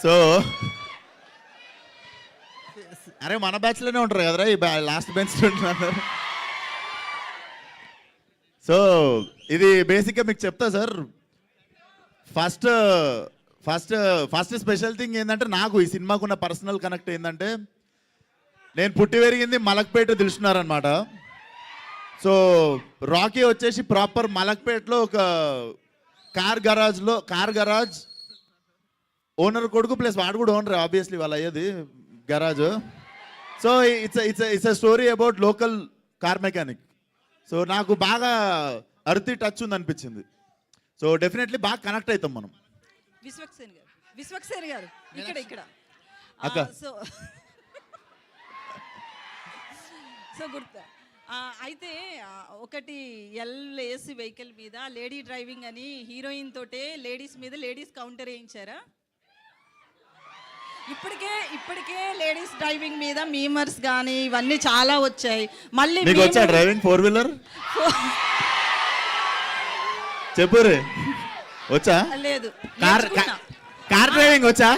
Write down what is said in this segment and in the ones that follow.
So అరే మన బ్యాచ్లోనే ఉంటారు కదరా ఈ లాస్ట్ బెంచ్ ఉంటున్నారు. సో ఇది బేసిక్గా మీకు చెప్తా sir. First first first special thing ఏంటంటే నాకు ఈ సినిమాకున్న పర్సనల్ కనెక్ట్ ఏంటంటే నేను పుట్టి పెరిగింది మలక్పేట తెలుసున్నారనమాట. సో రాకీ వచ్చేసి ప్రాపర్ మలక్పేటలో ఒక కార్ గరాజ్ ఓనర్ కొడుకు ప్లస్ వాడు కూడా ఓనర్ ఆబ్వియస్లీ వాళ్ళు అయ్యేది garage. So it's a story about local car mechanic. So నాకు బాగా అర్తి టచ్ ఉంది అనిపించింది. సో డెఫినెట్లీ బాగా కనెక్ట్ అవుతాం మనం. విశ్వక్సేన్ గారు ఇక్కడ అక్క. సో గుర్తు అయితే ఒకటి ఏసీ వెహికల్ మీద లేడీ డ్రైవింగ్ అని హీరోయిన్ తోటే లేడీస్ కౌంటర్ వేయించారా? ఇప్పటికే లేడీస్ డ్రైవింగ్ మీద మీమర్స్ కానీ ఇవన్నీ చాలా వచ్చాయి. మళ్ళీ వచ్చా డ్రైవింగ్ 4-wheeler చెప్పు రే. వచ్చా? లేదు. కార్ డ్రైవింగ్ వచ్చా?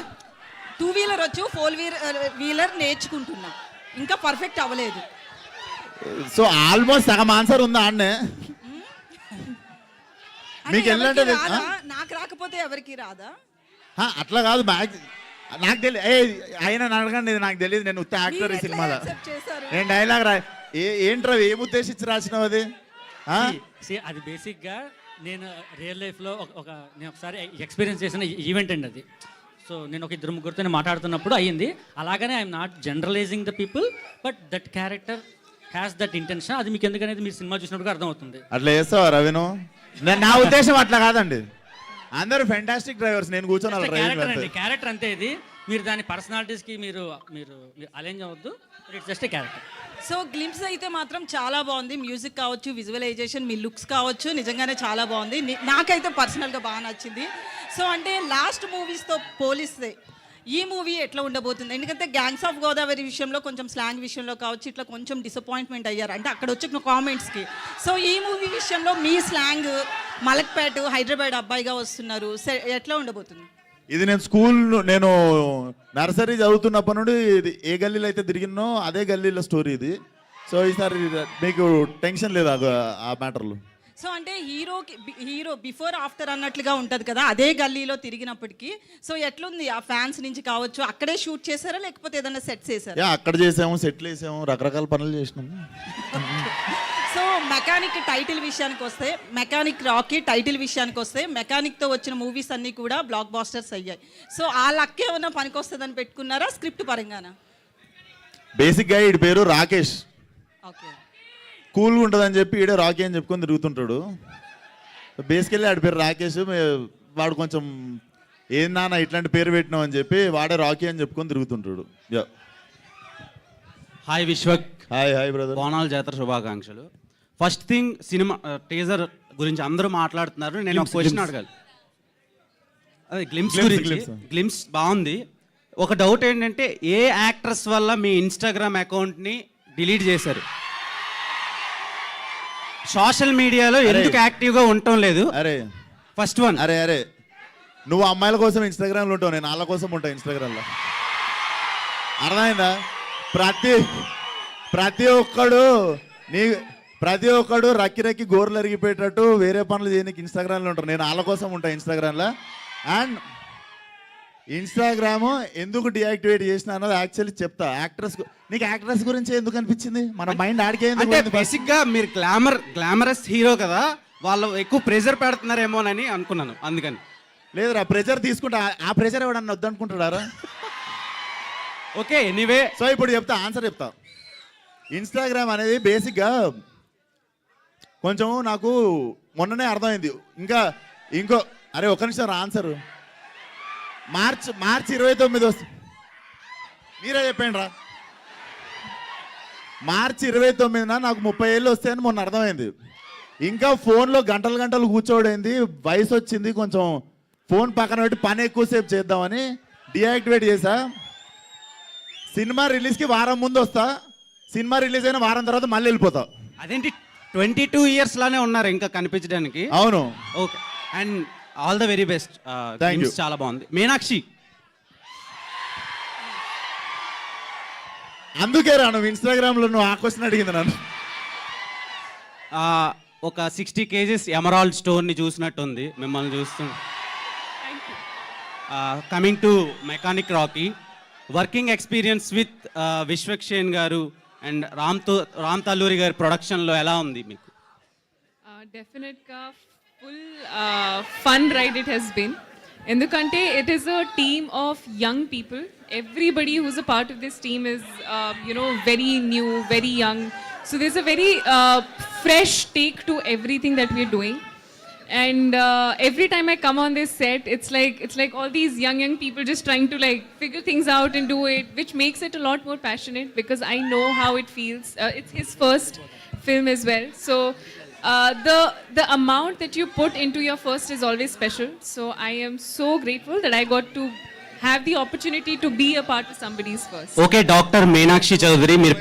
2-wheeler వచ్చు, 4-wheeler నేర్చుకుంటున్నా, ఇంకా పర్ఫెక్ట్ అవ్వలేదు. సో ఆల్మోస్ట్ సగం ఆన్సర్ ఉందా అన్నే మీకు వెళ్ళంటే నాకు రాకపోతే ఎవరికి రాదా? అట్లా కాదు. నాకు తెలియదు అయినా అడగండి, నాకు తెలియదు. నేను ఉత్త యాక్టర్ ఈ సినిమాలో. నేను డైలాగ్ ఏంట్రా ఏం ఉద్దేశించి రాసినావు అది? అది బేసిక్గా నేను రియల్ లైఫ్లో నేను ఒకసారి ఎక్స్పీరియన్స్ చేసిన ఈవెంట్ అండి అది. సో నేను ఒక 2-3 మాట్లాడుతున్నప్పుడు అయ్యింది. అలాగనే I'm not generalising the people, but that character has that intention. అది మీకు ఎందుకనేది మీరు సినిమా చూసినప్పుడు అర్థమవుతుంది. అట్లా చేస్తావా రవిను? నా ఉద్దేశం అట్లా కాదండి. అందరూ ఫెంటాస్టిక్ డ్రైవర్స్. నేను కూర్చొని క్యారెక్టర్ అంతే. ఇది మీరు దాని పర్సనాలిటీస్కి మీరు అలైన్ అవ్వద్దు. It's just character. So glimpse అయితే మాత్రం చాలా బాగుంది. మ్యూజిక్ కావచ్చు, విజువలైజేషన్, మీ లుక్స్ కావచ్చు, నిజంగానే చాలా బాగుంది. నాకైతే పర్సనల్గా బాగా నచ్చింది. సో అంటే లాస్ట్ మూవీస్తో పోలిస్తే ఈ మూవీ ఎట్లా ఉండబోతుంది? ఎందుకంటే గ్యాంగ్స్ ఆఫ్ గోదావరి విషయంలో కొంచెం స్లాంగ్ విషయంలో కావచ్చు ఇట్లా కొంచెం డిసప్పాయింట్మెంట్ అయ్యారు అంటే అక్కడ వచ్చిన కామెంట్స్కి. సో ఈ మూవీ విషయంలో మీ స్లాంగ్ మలక్పేట హైదరాబాద్ అబ్బాయిగా వస్తున్నారు, ఎట్లా ఉండబోతుంది? ఇది నేను నర్సరీ చదువుతున్నప్పటి నుండి ఇది ఏ గల్లీలో అయితే తిరిగినో అదే గల్లీలో స్టోరీ ఇది. సో ఈసారి మీకు టెన్షన్ లేదు ఆ మ్యాటర్లో. సో అంటే హీరో బిఫోర్ ఆఫ్టర్ అన్నట్లుగా ఉంటుంది కదా అదే గల్లీలో తిరిగినప్పటికీ. సో ఎట్లుంది ఆ ఫ్యాన్స్ నుంచి కావచ్చు? అక్కడే షూట్ చేశారా లేకపోతే ఏదైనా సెట్స్ చేశారా? అక్కడ చేసాము, సెట్లు వేసాము, రకరకాల పనులు చేసినాము. సో మెకానిక్ టైటిల్ విషయానికి వస్తే, మెకానిక్తో వచ్చిన మూవీస్ అన్నీ కూడా బ్లాక్ బాస్టర్స్ అయ్యాయి. సో ఆ లక్ ఏమన్నా పనికొస్తుందని పెట్టుకున్నారా స్క్రిప్ట్ పరంగానా? బేసిక్గా వీడి పేరు రాకేష్. ఓకే. కూల్గా ఉంటుందని చెప్పి ఈడే రాకీ అని చెప్పుకొని తిరుగుతుంటాడు. బేసికల్లీ ఆడి పేరు రాకేష్. వాడు కొంచెం ఏం నాన్న ఇట్లాంటి పేరు పెట్టినావు అని చెప్పి వాడే రాకీ అని చెప్పుకొని తిరుగుతుంటాడు. హాయ్ విశ్వక్. Hi brother. బోనాల జాతర శుభాకాంక్షలు. ఫస్ట్ థింగ్, సినిమా టీజర్ గురించి అందరూ మాట్లాడుతున్నారు. నేను ఒక క్వశ్చన్ అడగాలి. అదే గ్లిమ్స్ బాగుంది. ఒక డౌట్ ఏంటంటే ఏ యాక్ట్రెస్ వల్ల మీ ఇన్స్టాగ్రామ్ అకౌంట్ని డిలీట్ చేశారు? సోషల్ మీడియాలో ఎందుకు యాక్టివ్గా ఉండటం లేదు? అరే ఫస్ట్ వన్. అరే నువ్వు అమ్మాయిల కోసం ఇన్స్టాగ్రామ్లో ఉంటావు, నేను వాళ్ళ కోసం ఉంటాను ఇన్స్టాగ్రామ్లో. అర్థమైందా? ప్రతి ఒక్కడు రక్కి గోర్లు అరిగిపోయేటట్టు వేరే పనులు చేయడానికి ఇన్స్టాగ్రామ్లో ఉంటారు. నేను వాళ్ళ కోసం ఉంటాను ఇన్స్టాగ్రామ్లో. అండ్ ఇన్స్టాగ్రామ్ ఎందుకు డియాక్టివేట్ చేసిన అన్నది యాక్చువల్లీ చెప్తా. నీకు యాక్ట్రెస్ గురించి ఎందుకు అనిపించింది? మన మైండ్ ఆడికే. బేసిక్గా మీరు గ్లామరస్ హీరో కదా, వాళ్ళు ఎక్కువ ప్రెషర్ పెడుతున్నారేమోనని అనుకున్నాను, అందుకని. లేదురా, ప్రెషర్ తీసుకుంటా. ఆ ప్రెషర్ ఎవడన్నా వద్దనుకుంటాడారా? Okay, anyway. సో ఇప్పుడు ఆన్సర్ చెప్తా. ఇన్స్టాగ్రామ్ అనేది బేసిక్గా కొంచెం నాకు మొన్ననే అర్థమైంది. ఇంకో ఒక్క నిమిషం ఆన్సర్. మార్చి 29 వస్తుంది. మీరే చెప్పండి రా. మార్చి 29న నాకు 30 ఏళ్ళు వస్తాయని మొన్న అర్థమైంది. ఇంకా ఫోన్లో గంటలు కూర్చోడైంది. వయసు వచ్చింది, కొంచెం ఫోన్ పక్కన పెట్టి పని ఎక్కువసేపు చేద్దామని డియాక్టివేట్ చేసా. సినిమా రిలీజ్కి వారం ముందు వస్తా, సినిమా రిలీజ్ అయిన వారం తర్వాత మళ్ళీ వెళ్ళిపోతా. అదేంటి 22 years లానే ఉన్నారు ఇంకా కనిపించడానికి? అవును. Okay, and all the very best. చాలా బాగుంది. మీనాక్షి అందుకే రా నువ్వు ఇన్స్టాగ్రామ్లో నువ్వు ఆ క్వశ్చన్ అడిగింది నన్ను. ఒక 60 kgs ఎమరాల్డ్ స్టోన్ని చూసినట్టుంది మిమ్మల్ని చూస్తూ. Coming to mechanic Rocky, working experience with Vishwaksen గారు అండ్ రామ్ తల్లూరి గారి ప్రొడక్షన్లో ఎలా ఉంది మీకు? డెఫినెట్గా full fun ride it has been. ఎందుకంటే it is a team of young people. Everybody who's a part of this team is very new, very young. So this a very fresh take to everything that we're doing. And every time I come on this set, it's like all these young people just trying to like figure things out and do it, which makes it a lot more passionate because I know how it feels. It's his first film as well, so the amount that you put into your first is always special. So I am so grateful that I got to have the opportunity to be a part of somebody's first. Okay, doctor Meenakshi Chaudhary, మీరు